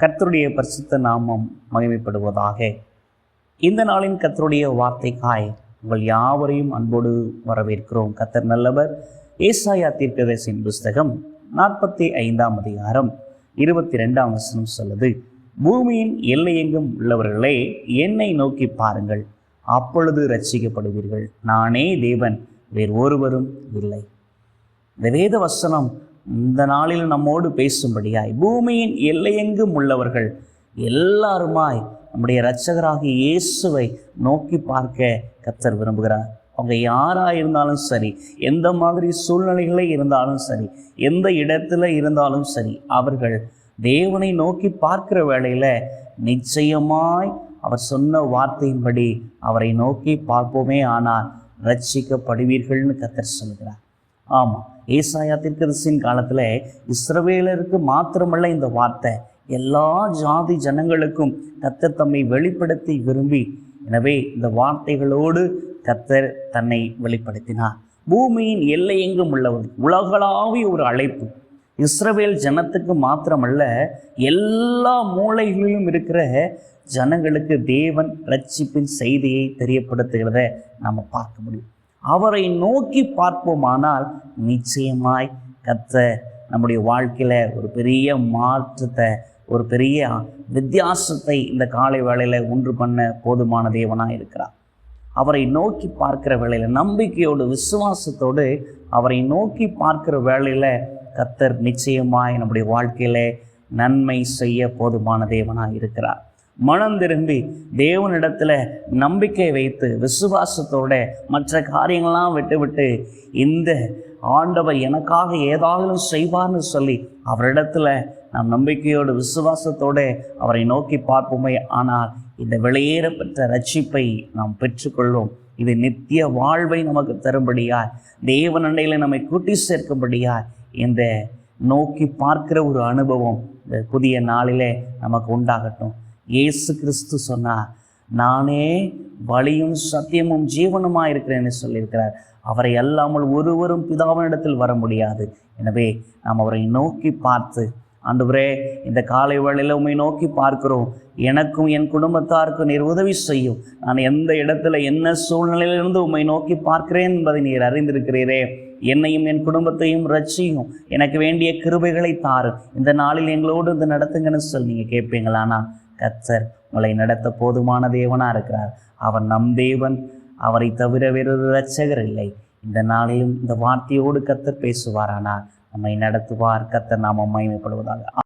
கர்த்தருடைய பரிசுத்த நாமம் மகிமைப்படுவதாக. இந்த நாளின் கர்த்தருடைய வார்த்தைக்காய் உங்கள் யாவரையும் அன்போடு வரவேற்கிறோம். கர்த்தர் நல்லவர். ஏசாயா தீர்க்கதரிசியின் புஸ்தகம் 45ஆம் அதிகாரம் 22ஆம் வசனம் சொல்லுது, பூமியின் எல்லையெங்கும் உள்ளவர்களே, என்னை நோக்கி பாருங்கள், அப்பொழுது ரட்சிக்கப்படுவீர்கள். நானே தேவன், வேறு ஒருவரும் இல்லை. இந்த வேத வசனம் இந்த நாளில் நம்மோடு பேசும்படியாய் பூமியின் எல்லையெங்கும் உள்ளவர்கள் எல்லாருமாய் நம்முடைய இரட்சகராகிய இயேசுவை நோக்கி பார்க்க கர்த்தர் விரும்புகிறார். அவங்க யாராக இருந்தாலும் சரி, எந்த மாதிரி சூழ்நிலைகளே இருந்தாலும் சரி, எந்த இடத்துல இருந்தாலும் சரி, அவர்கள் தேவனை நோக்கி பார்க்கிற வேளையில் நிச்சயமாய் அவர் சொன்ன வார்த்தையின்படி அவரை நோக்கி பார்ப்போமே ஆனால் ரட்சிக்கப்படுவீர்கள்னு கர்த்தர் சொல்கிறார். ஆமாம், ஏசாயா தீர்க்கதரிசியின் காலத்தில் இஸ்ரவேலருக்கு மாத்திரமல்ல இந்த வார்த்தை, எல்லா ஜாதி ஜனங்களுக்கும் கர்த்தர் தம்மை வெளிப்படுத்தி விரும்பி, எனவே இந்த வார்த்தைகளோடு கர்த்தர் தன்னை வெளிப்படுத்தினார். பூமியின் எல்லையெங்கும் உள்ளவர், உலகளாவிய ஒரு அழைப்பு. இஸ்ரவேல் ஜனத்துக்கு மாத்திரமல்ல, எல்லா மூலைகளிலும் இருக்கிற ஜனங்களுக்கு தேவன் ரட்சிப்பின் செய்தியை தெரியப்படுத்துகிறத நாம் பார்க்க முடியும். அவரை நோக்கி பார்ப்போமானால் நிச்சயமாய் கர்த்தர் நம்முடைய வாழ்க்கையில் ஒரு பெரிய மாற்றத்தை, ஒரு பெரிய வித்தியாசத்தை இந்த காலை வேளையில் உண்டு பண்ண போதுமான தேவனாக இருக்கிறார். அவரை நோக்கி பார்க்கிற வேளையில் நம்பிக்கையோடு விசுவாசத்தோடு அவரை நோக்கி பார்க்கிற வேளையில் கர்த்தர் நிச்சயமாய் நம்முடைய வாழ்க்கையில் நன்மை செய்ய போதுமான தேவனாக இருக்கிறார். மனம் திரும்பி தேவனிடத்தில் நம்பிக்கை வைத்து விசுவாசத்தோட மற்ற காரியங்கள்லாம் விட்டு இந்த ஆண்டவர் எனக்காக ஏதாவது செய்வார்னு சொல்லி அவரிடத்துல நாம் நம்பிக்கையோடு விசுவாசத்தோடு அவரை நோக்கி பார்ப்போமே ஆனால் இந்த வெளியேற பெற்ற ரட்சிப்பை நாம் பெற்றுக்கொள்வோம். இது நித்திய வாழ்வை நமக்கு தரும்படியாய், தேவன் அண்டையில் நம்மை கூட்டி சேர்க்கும்படியாய் இந்த நோக்கி பார்க்கிற ஒரு அனுபவம் இந்த புதிய நாளிலே நமக்கு உண்டாகட்டும். இயேசு கிறிஸ்து சொன்னார், நானே வழியும் சத்தியமும் ஜீவனுமாக இருக்கிறேன்னு சொல்லியிருக்கிறார். அவரை அல்லாமல் ஒருவரும் பிதாவினிடத்தில் வர முடியாது. எனவே நாம் அவரை நோக்கி பார்த்து, ஆண்டவரே, இந்த காலை வேளையில் உம்மை நோக்கி பார்க்கிறோம், எனக்கும் என் குடும்பத்தாருக்கும் நீர் உதவி செய்யும். நான் எந்த இடத்துல என்ன சூழ்நிலையிலிருந்து உம்மை நோக்கி பார்க்கிறேன் என்பதை நீர் அறிந்திருக்கிறீரே. என்னையும் என் குடும்பத்தையும் ரட்சியும், எனக்கு வேண்டிய கிருபைகளை தாரு, இந்த நாளில் எங்களோடு இந்த நடத்துங்கன்னு சொல்லி நீங்கள் கேட்பீங்களானா கர்த்தர் உங்களை நடத்த போதுமான தேவனாக இருக்கிறார். அவர் நம் தேவன், அவரை தவிர வேறொரு இரட்சகர் இல்லை. இந்த நாளிலும் இந்த வார்த்தையோடு கர்த்தர் பேசுவாரானால் நம்மை நடத்துவார். கர்த்தர் நாமம் மகிமைப்படுவதாக.